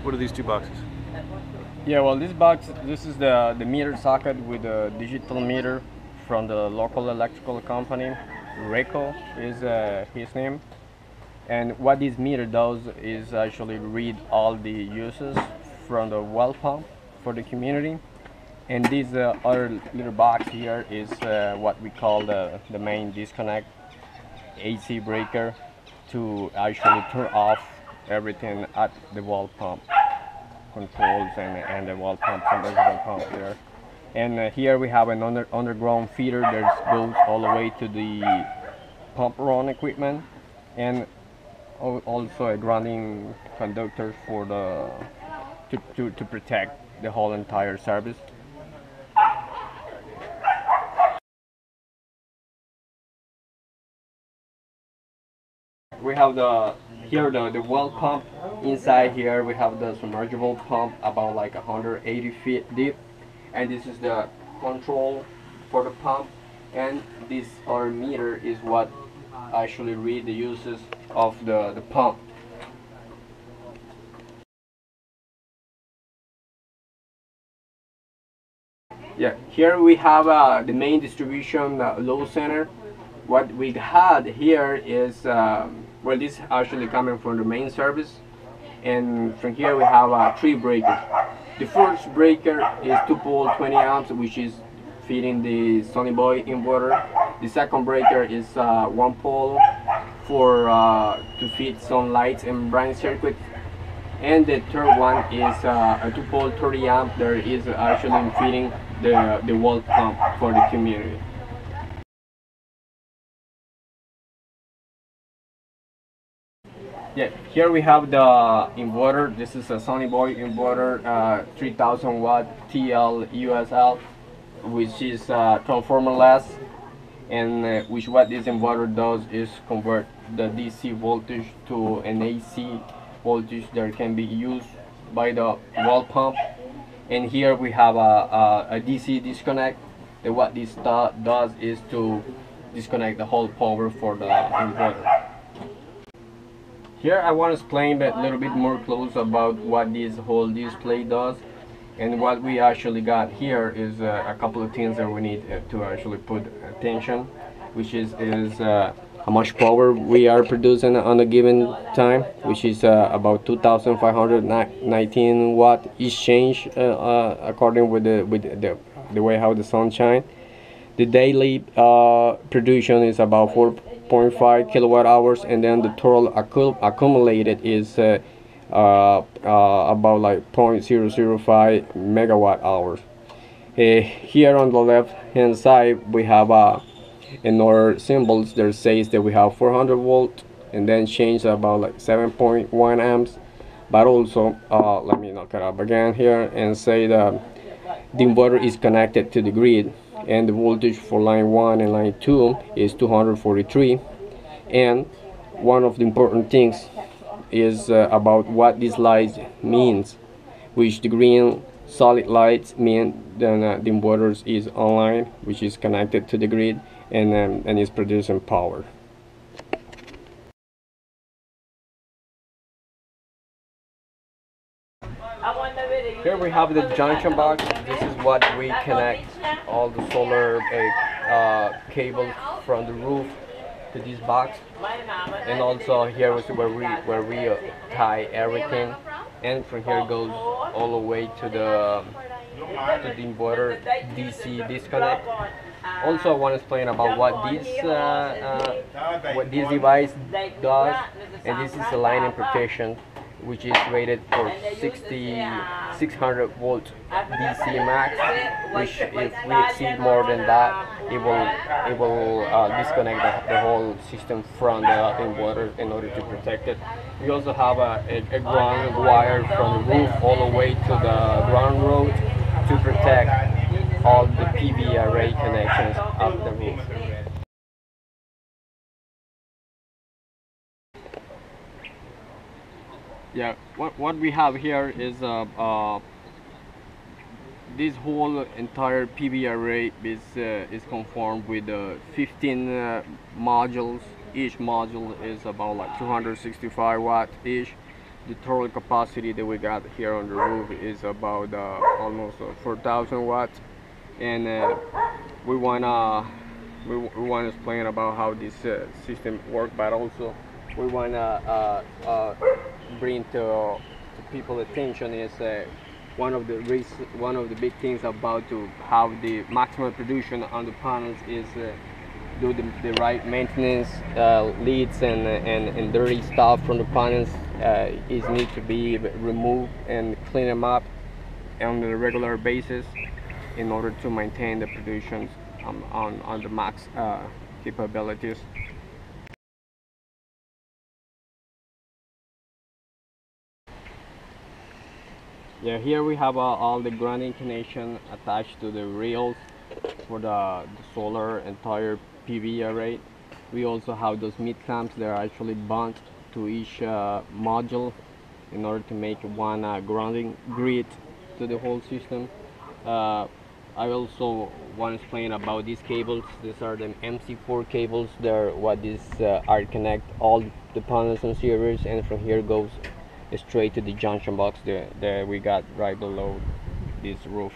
What are these two boxes? Yeah, well, this is the meter socket with a digital meter from the local electrical company. Reco is his name. And what this meter does is actually read all the uses from the well pump for the community. And this other little box here is what we call the main disconnect AC breaker to actually turn off everything at the well pump controls and the well pump, submersible pump there. And here we have an underground feeder that goes all the way to the pump run equipment, and also a grounding conductor for the to protect the whole entire service. We have the well pump. Inside here we have the submersible pump about like 180 feet deep, and this is the control for the pump, and this our meter is what actually read the uses of the pump. Yeah, here we have the main distribution load center. What we had here is well, this actually coming from the main service, and from here we have three breakers. The first breaker is 2-pole 20 amps, which is feeding the Sunny Boy inverter. The second breaker is 1-pole for to feed some lights and blind circuit, and the third one is a 2-pole 30 amp that is actually feeding the wall pump for the community. Yeah, here we have the inverter. This is a Sunny Boy inverter, 3000 watt TL USL, which is transformerless, and which what this inverter does is convert the DC voltage to an AC voltage that can be used by the wall pump. And here we have a DC disconnect. And what this does is to disconnect the whole power for the inverter. Here I want to explain a little bit more close about what this whole display does, and what we actually got here is a couple of things that we need to actually put attention, which is how much power we are producing on a given time, which is about 2,519 watt each change according with the way how the sun shines. The daily production is about 4.5 kilowatt hours, and then the total accumulated is about like 0.005 megawatt hours. Here on the left hand side we have in our symbols there says that we have 400 volt, and then change about like 7.1 amps. But also let me knock it up again here and say that the inverter is connected to the grid, and the voltage for line 1 and line 2 is 243. And one of the important things is about what this light means, which the green solid lights mean then the inverter is online, which is connected to the grid, and is producing power. Here we have the junction box. This is what we connect all the solar cables from the roof to this box, and also here is where we tie everything, and from here goes all the way to the inverter DC disconnect. Also, I want to explain about what this device does, and this is a lighting protection, which is rated for 600 volt DC max, which if we exceed more than that, it will disconnect the whole system from the inverter in order to protect it. We also have a ground wire from the roof all the way to the ground road to protect all the PV array connections of the roof. Yeah, what we have here is this whole entire PV array is conformed with 15 modules. Each module is about like 265 watt each, the total capacity that we got here on the roof is about almost 4,000 watts, and we want to explain about how this system works, but also we want to bring to people's attention is one of the big things about to have the maximum production on the panels is do the right maintenance. Leads and dirty stuff from the panels is need to be removed and clean them up on a regular basis in order to maintain the production on the max capabilities. Yeah, here we have all the grounding connection attached to the rails for the solar entire PV array. We also have those mid clamps that are actually bound to each module in order to make one grounding grid to the whole system. I also want to explain about these cables. These are the MC4 cables. They're what these are connect all the panels and series, and from here goes straight to the junction box that we got right below this roof.